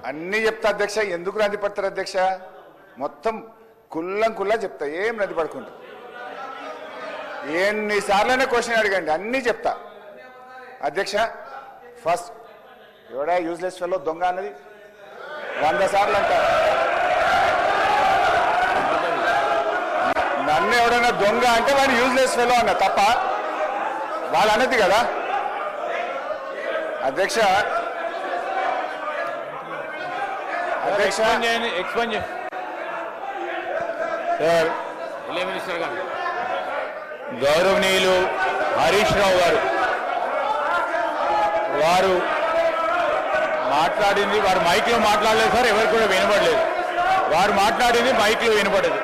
అన్నీ చెప్తా అధ్యక్ష. ఎందుకు రంది పడతారు అధ్యక్ష? మొత్తం కుల్లా చెప్తా, ఏం రంది పడుకుంటా. ఎన్నిసార్లైనా క్వశ్చన్ అడగండి, అన్నీ చెప్తా అధ్యక్ష. ఫస్ట్ ఎవడా యూజ్లెస్ ఫెలో దొంగ అన్నది 100 సార్లు అంటారు. నన్ను ఎవడైనా దొంగ అంటే వాడు యూజ్లెస్ ఫెలో అన్న తప్ప వాళ్ళు అన్నది కదా అధ్యక్ష. అధ్యక్ష సార్, గౌరవనీయులు హరీష్ రావు గారు వారు మాట్లాడింది, వారు మైక్లో మాట్లాడలేదు సార్, ఎవరికి కూడా వినపడలేదు. వారు మాట్లాడింది మైక్లో వినపడదు.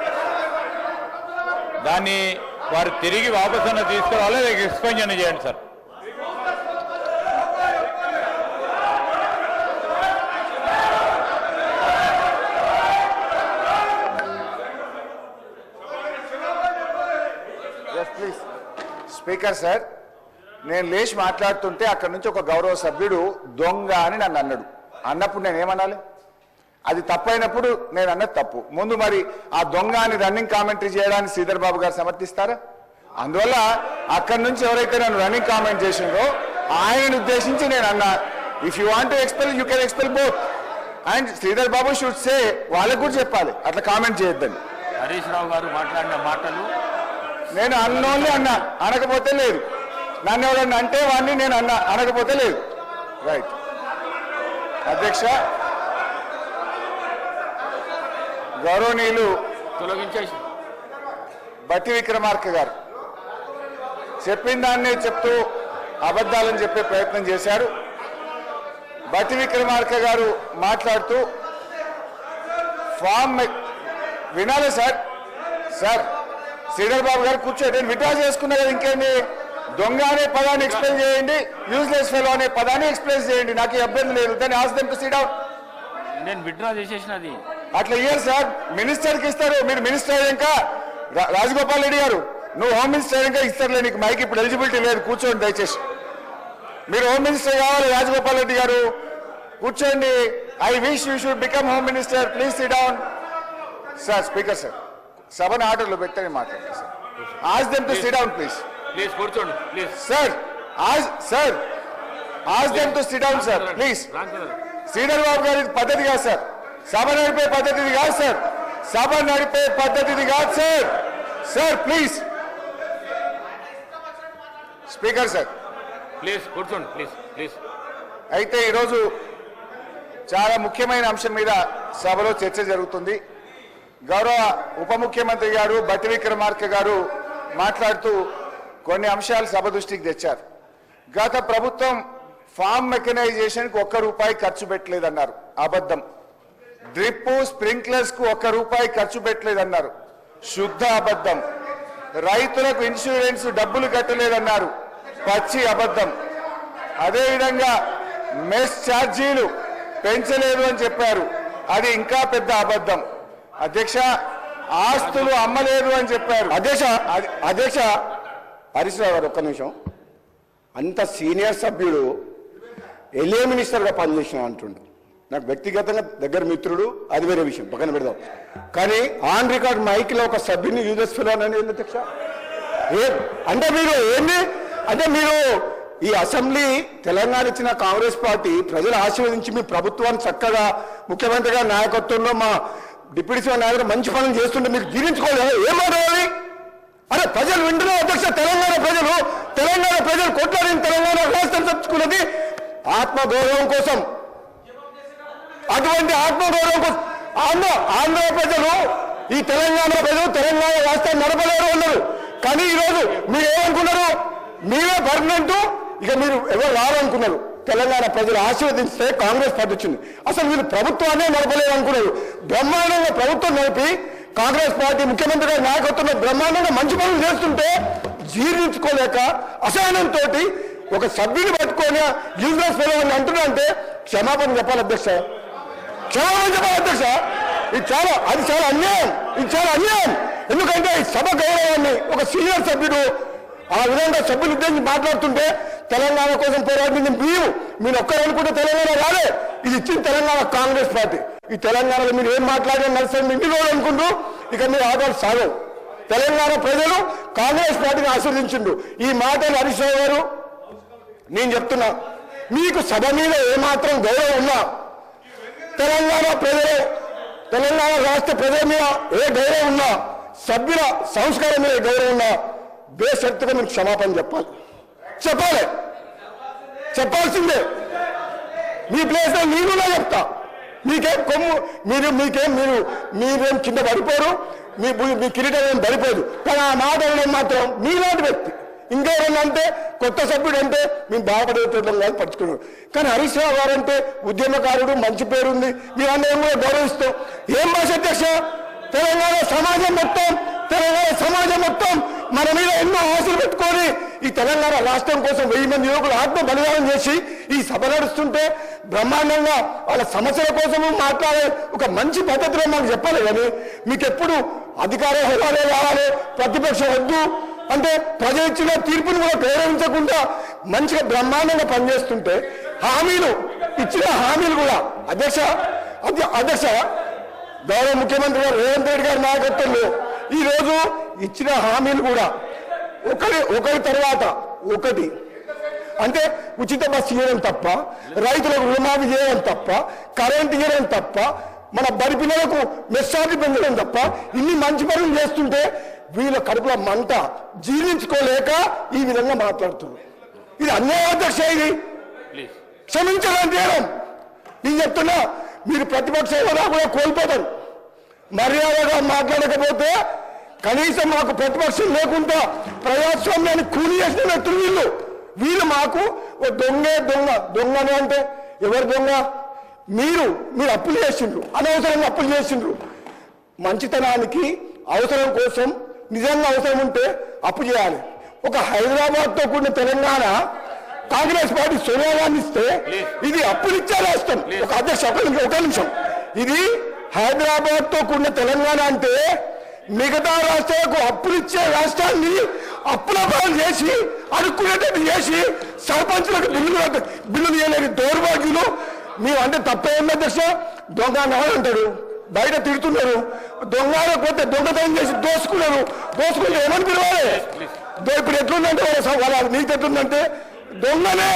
దాన్ని వారు తిరిగి వాపసు అన్న తీసుకురావాలి, ఎక్స్ప్లెయిన్ చేయండి సార్. ప్లీజ్ స్పీకర్ సార్, నేను లేచి మాట్లాడుతుంటే అక్కడి నుంచి ఒక గౌరవ సభ్యుడు దొంగ అని నన్ను అన్నాడు. అన్నప్పుడు నేనేమనాలి? అది తప్పైనప్పుడు నేను అన్నది తప్పు. ముందు మరి ఆ దొంగ అని రన్నింగ్ కామెంటరీ చేయడానికి శ్రీధర్ బాబు గారు సమర్థిస్తారా? అందువల్ల అక్కడి నుంచి ఎవరైతే నన్ను రన్నింగ్ కామెంట్ చేసిండ్రో ఆయనను ఉద్దేశించి నేను అన్నా, if you want to expel you can expel both. And Sridhar Babu should say, వాళ్ళకు కూడా చెప్పాలి అట్లా కామెంట్ చేయొద్దని. హరీష్ రావు గారు మాట్లాడిన మాటలు నేను అన్నోన్లీ అన్నా, అనకపోతే లేదు. నన్ను ఎవరన్నా అంటే వాడిని నేను అన్నా, అనకపోతే లేదు. రైట్ అధ్యక్ష. గౌరవనీయులు తొలగించేసి బట్టి విక్రమార్క గారు చెప్పిన దాన్ని చెప్తూ అబద్ధాలని చెప్పే ప్రయత్నం చేశారు. బట్టి విక్రమార్క గారు మాట్లాడుతూ ఫామ్ వినాలి సార్. సార్ శ్రీధర్ బాబు గారు కూర్చోండి, నేను విడ్రా చేసుకున్నా కదా, ఇంకేంటి? దొంగ అనే పదాన్ని ఎక్స్ప్లెయిన్ చేయండి, యూజ్లెస్ ఫెలో అనే పదాన్ని ఎక్స్ప్లెయిన్ చేయండి, నాకు ఇబ్బంది లేదు. దాన్ని ఆస్ దెమ్ టు సిట్ డౌన్. నేను విడ్రా చేసేసినది అట్లా ఇయ్యారు సార్, మినిస్టర్కి ఇస్తారు. మీరు మినిస్టర్ అయ్యాక రాజగోపాల్ రెడ్డి గారు, నువ్వు హోమ్ మినిస్టర్ అయ్యాక ఇస్తారులే నీకు మైక్, ఇప్పుడు ఎలిజిబిలిటీ లేదు, కూర్చోండి దయచేసి. మీరు హోమ్ మినిస్టర్ కావాలి రాజగోపాల్ రెడ్డి గారు, కూర్చోండి. I wish you should become home minister, please sit down. Sir speaker sir, సభను ఆర్డర్లో పెట్టని మాట్లాడండి sir. Ask them to sit down please. Please కూర్చోండి please. Sir ask them to sit down sir please. Sridhar Babu గారి పద్ధతి కాదు సార్, సభ నడిపే పద్ధతిది కాదు సార్, సభ నడిపే పద్ధతిది కాదు sir. Sir please speaker sir please కూర్చోండి ప్లీజ్. అయితే ఈరోజు చాలా ముఖ్యమైన అంశం మీద సభలో చర్చ జరుగుతుంది. గౌరవ ఉప ముఖ్యమంత్రి గారు బట్టి విక్రమార్క గారు మాట్లాడుతూ కొన్ని అంశాలు సభ దృష్టికి తెచ్చారు. గత ప్రభుత్వం ఫామ్ మెకనైజేషన్కి ₹1 ఖర్చు పెట్టలేదన్నారు, అబద్ధం. డ్రిప్ స్ప్రింక్లర్స్ కు ₹1 ఖర్చు పెట్టలేదన్నారు, శుద్ధ అబద్ధం. రైతులకు ఇన్సూరెన్స్ డబ్బులు కట్టలేదన్నారు, పచ్చి అబద్ధం. అదేవిధంగా మెస్ ఛార్జీలు పెంచలేదు అని చెప్పారు, అది ఇంకా పెద్ద అబద్ధం. అధ్యక్ష, ఆస్తులు అమ్మలేదు అని చెప్పారు. అధ్యక్ష హరీష్ రావు గారు ఒక్క నిమిషం. అంత సీనియర్ సభ్యుడు ఎల్ఏ మినిస్టర్గా పనిచేసిన అంటుండు. నాకు వ్యక్తిగతంగా దగ్గర మిత్రుడు, అది వేరే విషయం, పక్కన పెడదాం. కానీ ఆన్ రికార్డ్ మైక్లో ఒక సభ్యుని యూజెస్ ఫెలో అనేది ఏంది అధ్యక్ష? అంటే మీరు ఏంది అంటే మీరు ఈ అసెంబ్లీ తెలంగాణ ఇచ్చిన కాంగ్రెస్ పార్టీ ప్రజలు ఆశీర్వదించి మీ ప్రభుత్వాన్ని చక్కగా ముఖ్యమంత్రి గారి నాయకత్వంలో మా డిప్యూటీ సీఎం నాయకుడు మంచి పనులు చేస్తుంటే మీకు జీర్ణించుకోలేదు. ఏం మాట్లాడాలి? అరే ప్రజలు వింటున్నారు అధ్యక్ష, తెలంగాణ ప్రజలు కొట్లాడిన తెలంగాణ రాష్ట్రం తెచ్చుకున్నది ఆత్మగౌరవం కోసం. అటువంటి ఆత్మగౌరవం కోసం ఆంధ్ర ప్రజలు, ఈ తెలంగాణ ప్రజలు తెలంగాణ రాష్ట్రాన్ని నడపలేరు ఉన్నారు. కానీ ఈరోజు మీరు ఏమనుకున్నారు? మీరే పర్మనెంట్, ఇక మీరు ఎవరు రావాలనుకున్నారు. తెలంగాణ ప్రజలు ఆశీర్వదిస్తే కాంగ్రెస్ పార్టీ వచ్చింది. అసలు మీరు ప్రభుత్వాన్ని నడపలేరు అనుకున్నారు. బ్రహ్మాండంగా ప్రభుత్వం నడిపి కాంగ్రెస్ పార్టీ ముఖ్యమంత్రి గారి నాయకత్వంలో బ్రహ్మాండంగా మంచి పనులు చేస్తుంటే జీర్ణించుకోలేక అసహనంతో ఒక సభ్యుని పట్టుకొని యూజ్లెస్ ఫెలో అని అంటున్నారంటే క్షమాపణ చెప్పాలి అధ్యక్ష, క్షమాపణ చెప్పాలి అధ్యక్ష. ఇది చాలా అన్యాయం, ఇది చాలా అన్యాయం. ఎందుకంటే ఈ సభ గౌరవాన్ని ఒక సీనియర్ సభ్యుడు ఆ విధంగా సభ్యులు ఉద్దేశించి మాట్లాడుతుంటే తెలంగాణ కోసం పోరాడింది మీరు ఒక్కరు అనుకుంటే తెలంగాణ రాలే. ఇది ఇది ఇచ్చిన తెలంగాణ కాంగ్రెస్ పార్టీ. ఈ తెలంగాణలో మీరు ఏం మాట్లాడినా నడుస్తుంది ఇన్ని రోజులు అనుకుంటూ ఇక మీరు ఆటలు సాగవు. తెలంగాణ ప్రజలు కాంగ్రెస్ పార్టీని ఆస్వాదించిండు. ఈ మాటలు హరీష్ రావు గారు నేను చెప్తున్నా, మీకు సభ మీద ఏమాత్రం గౌరవం ఉన్నా, తెలంగాణ ప్రజలు తెలంగాణ రాష్ట్ర ప్రజల మీద ఏ గౌరవం ఉన్నా, సభ్యుల సంస్కారం మీద గౌరవం ఉన్నా, బేషరతుగా మీకు క్షమాపణ చెప్పాల్సిందే. మీ ప్లేస్లో నేను చెప్తా. మీకేం కొమ్ము మీరేం కింద పడిపోరు, మీ కిరీటం ఏం పడిపోదు. కానీ ఆ మాట మాత్రం మీలాంటి వ్యక్తి ఇంకేమన్నా అంటే కొత్త సభ్యుడు అంటే మేము బాధపడేటోళ్ళం కాదు పట్టుకున్నాడు. కానీ హరీష్ రావు గారు అంటే ఉద్యమకారుడు, మంచి పేరుంది, మీరందరం కూడా గౌరవిస్తాం. ఏం భాష అధ్యక్ష, తెలంగాణ సమాజం మొత్తం మన మీద ఎన్నో ఆశలు పెట్టుకొని ఈ తెలంగాణ రాష్ట్రం కోసం 1000 మంది యువకులు ఆత్మ బలిదానం చేసి ఈ సభ నడుస్తుంటే బ్రహ్మాండంగా వాళ్ళ సమస్యల కోసము మాట్లాడే ఒక మంచి పద్ధతిలో మాకు చెప్పాలి. కానీ మీకు ఎప్పుడు అధికార హోదాలే కావాలి, ప్రతిపక్షం వద్దు అంటే ప్రజలు ఇచ్చిన తీర్పును కూడా గౌరవించకుండా మంచిగా బ్రహ్మాండంగా పనిచేస్తుంటే ఇచ్చిన హామీలు కూడా అధ్యక్ష గౌరవ ముఖ్యమంత్రి గారు రేవంత్ రెడ్డి గారి నాయకత్వంలో ఈరోజు ఇచ్చిన హామీలు కూడా ఒకరి తర్వాత ఒకటి అంటే ఉచిత బస్సు చేయడం తప్ప, రైతులకు రుణమాఫీ చేయడం తప్ప, కరెంట్ ఇవ్వడం తప్ప, మన బడి పిల్లలకు మెస్సార్లు పెంచడం తప్ప ఇన్ని మంచి పనులు చేస్తుంటే వీళ్ళ కడుపుల మంట జీర్ణించుకోలేక ఈ విధంగా మాట్లాడుతున్నారు. ఇది అన్యాయ అధ్యక్ష, ఇది క్షమించడం చేయడం. నేను చెప్తున్నా, మీరు ప్రతిపక్ష హోదా కూడా కోల్పోతారు. మర్యాదగా మాట్లాడకపోతే కనీసం మాకు ప్రతిపక్షం లేకుండా ప్రజాస్వామ్యాన్ని కూలి చేసిన వ్యక్తులు వీళ్ళు మాకు దొంగను అంటే ఎవరు దొంగ? మీరు అప్పులు చేసిండ్రు, అనవసరంగా అప్పులు చేసిండ్రు. మంచితనానికి అవసరం కోసం నిజంగా అవసరం ఉంటే అప్పు చేయాలి. ఒక హైదరాబాద్తో కూడిన తెలంగాణ కాంగ్రెస్ పార్టీ సోనియా గాంధీ ఇస్తే ఇది అప్పులు ఇచ్చే రాష్ట్రం. ఒక అధ్యక్ష ఒక నిమిషం, ఇది హైదరాబాద్తో కూడిన తెలంగాణ అంటే మిగతా రాష్ట్రాలకు అప్పులు ఇచ్చే రాష్ట్రాన్ని అప్పుల పాలు చేసి అడుక్కునేటట్టు చేసి సర్పంచులకు బిల్లులు చేయలేని దౌర్భాగ్యులు మీరు అంటే తప్పేంది అధ్యక్ష? దొంగ అంటాడు, బయట తిడుతున్నారు, దొంగపోతే దొంగతనం చేసి దోసుకుని ఏమని పిలవాలి? ఇప్పుడు ఎట్లుందంటే వాళ్ళ నీకు ఎట్లుందంటే దొంగనే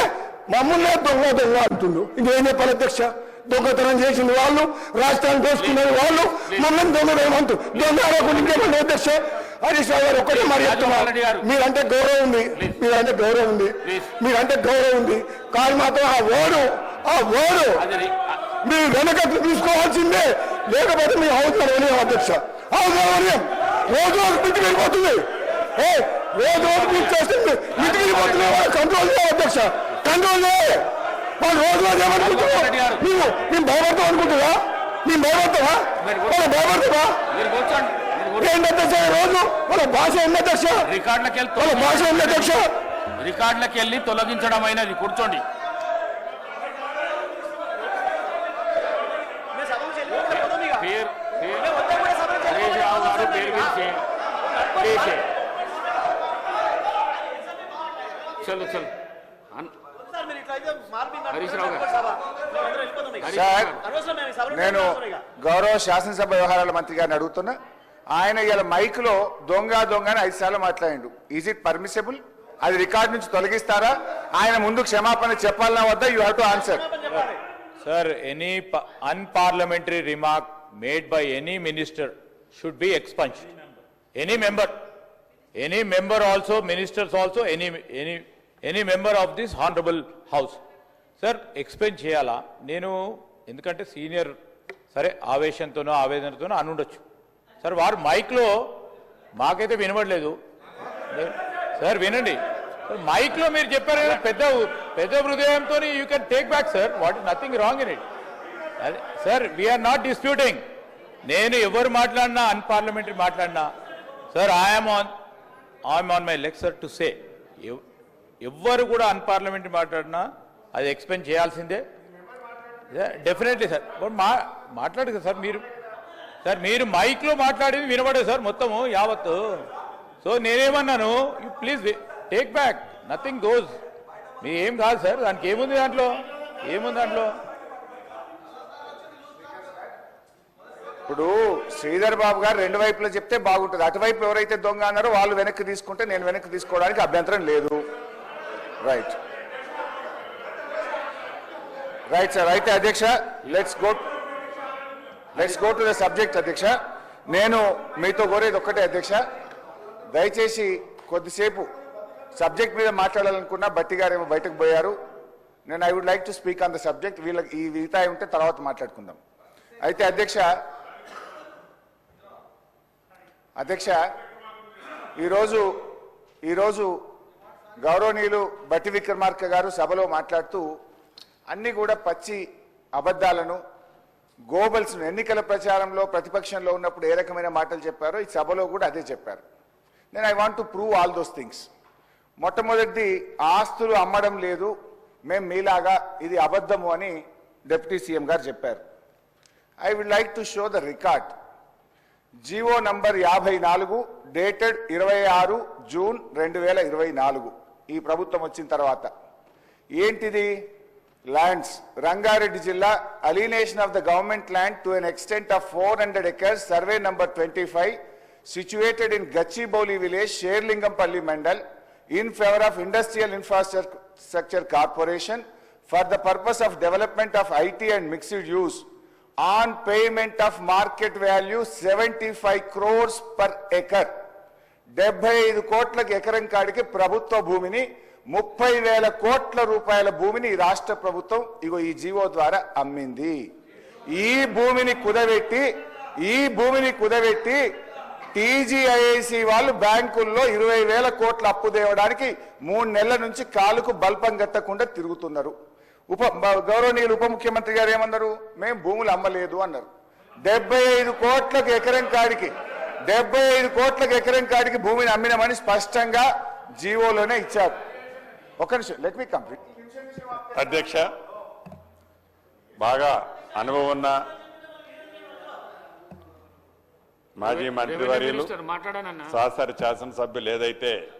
మమ్మల్నే దొంగ అంటుండు. ఇంకేం చెప్పాలి అధ్యక్ష? దొంగతనం చేసిన వాళ్ళు, రాష్ట్రాన్ని దోసుకునే వాళ్ళు మమ్మల్ని దొంగతనం దొంగ ఇంకేమన్నా అధ్యక్ష? హరీష్ రావు గారు ఒక్కటే మరి చెప్తున్నారు, మీరంటే గౌరవం ఉంది, కానీ మాత్రం ఆ ఓడు మీరు వెనక తీసుకోవాల్సిందే, లేకపోతే మీ అవసరం వనియం అధ్యక్ష. అవసరం వనియం రోజు మితికి వెళ్ళిపోతుంది, రోజు మీరు చేస్తుంది మితికి వెళ్ళిపోతుంది. కంట్రోల్ చేయాలి అధ్యక్ష, కంట్రోల్ చేయాలి. వాళ్ళు రోజు ఏమనుకుంటున్నావు? మేము భయపడతాం అనుకుంటున్నా? మేము భయపడతావా? వాళ్ళు భయపడతావా? ఏంటి అధ్యక్ష? రోజు వాళ్ళ భాష ఉంది అధ్యక్ష, వాళ్ళ భాష ఉంది అధ్యక్ష. రికార్డులకు వెళ్ళి తొలగించడం అయినది. కూర్చోండి. చలో హరీష్ రావు గారు. నేను గౌరవ శాసనసభ వ్యవహారాల మంత్రి గారిని అడుగుతున్నా, ఆయన ఇలా మైక్ లో దొంగ అని 5 సార్లు మాట్లాడిండు. Is it permissible? అది రికార్డు నుంచి తొలగిస్తారా? ఆయన ముందు క్షమాపణ చెప్పాలన్నా వద్దా? You have to answer. Sir, any unparliamentary remark made by any minister should be expunged. Any member also, ministers also, any member of this honourable house. Sir, explain చేయాలా? నేను ఎందుకంటే సీనియర్, సరే ఆవేశంతోనో ఆవేదనతోనో అనుండొచ్చు. సార్, వారు మైక్లో మాకైతే వినబడలేదు. సార్ వినండి, మైక్లో మీరు చెప్పారు కదా, పెద్ద హృదయంతో you can take back sir. What is nothing wrong in it. అదే సార్, వీఆర్ నాట్ డిస్ప్యూటింగ్. నేను ఎవరు మాట్లాడినా, అన్పార్లమెంటరీ మాట్లాడినా, sir I'm on my lecture to say, ఎవ్వరు కూడా అన్పార్లమెంటరీ మాట్లాడినా అది ఎక్స్ప్లెయిన్ చేయాల్సిందే. Definitely sir. మాట్లాడు కదా సార్ మీరు. సార్, మీరు మైక్లో మాట్లాడేది వినబడదు సార్ మొత్తము యావత్తు. సో నేనేమన్నాను, you please take back, nothing goes. మీ ఏం కాదు సార్, దానికి ఏముంది దాంట్లో? ఇప్పుడు శ్రీధర్ బాబు గారు రెండు వైపులా చెప్తే బాగుంటుంది. అటువైపు ఎవరైతే దొంగ అన్నారో వాళ్ళు వెనక్కి తీసుకుంటే నేను వెనక్కి తీసుకోవడానికి అభ్యంతరం లేదు. Right right sir. అయితే అధ్యక్ష let's go to the subject. అధ్యక్ష నేను మీతో కోరేది ఒక్కటే అధ్యక్ష, దయచేసి కొద్దిసేపు సబ్జెక్ట్ మీద మాట్లాడాలనుకున్నా బట్టి గారు ఏమో బయటకు పోయారు. నేను I would like to speak on the subject. వీళ్ళకి ఈ వితాయి ఉంటే తర్వాత మాట్లాడుకుందాం. అయితే అధ్యక్ష ఈరోజు గౌరవనీయులు బట్టి విక్రమార్క గారు సభలో మాట్లాడుతూ అన్ని కూడా పచ్చి అబద్ధాలను గోబల్స్ను ఎన్నికల ప్రచారంలో ప్రతిపక్షంలో ఉన్నప్పుడు ఏ రకమైన మాటలు చెప్పారో ఈ సభలో కూడా అదే చెప్పారు. నేను I want to prove all those things. మొట్టమొదటిది ఆస్తులు అమ్మడం లేదు, మేము మీలాగా ఇది అబద్ధము అని డిప్యూటీ సీఎం గారు చెప్పారు. I would like to show the record. GO number 54 dated 26 June 2024 ఈ ప్రభుత్వం వచ్చిన తర్వాత ఏంటిది? ల్యాండ్స్ రంగారెడ్డి జిల్లా alienation of the government land to an extent of 400 acres survey number 25 situated in Gachibowli village, Sherlingampalli Mandal, in favor of Industrial Infrastructure Corporation for the purpose of development of IT and mixed use on payment of market value 75 crores per acre. 75 కోట్లకు ఎకరం కాడికి ప్రభుత్వ భూమిని 30,000 కోట్ల రూపాయల భూమిని రాష్ట్ర ప్రభుత్వం ఇగో ఈ జీవో ద్వారా అమ్మింది. ఈ భూమిని కుదబెట్టి టీజీఐఐసి వాళ్ళు బ్యాంకుల్లో 20,000 కోట్ల అప్పు తేవడానికి 3 నెలల నుంచి కాలుకు బల్పం గట్టకుండా తిరుగుతున్నారు. గౌరవనీయులు ఉప ముఖ్యమంత్రి గారు ఏమన్నారు? మేము భూములు అమ్మలేదు అన్నారు. 75 కోట్లకు ఎకరం కాడికి భూమిని అమ్మినామని స్పష్టంగా జీవోలోనే ఇచ్చారు. ఒక నిమిషం, లెట్ మీ కంప్లీట్. అధ్యక్ష, బాగా అనుభవం ఉన్న మాజీ మంత్రివర్యులు సహచర శాసనసభ్యులు ఏదైతే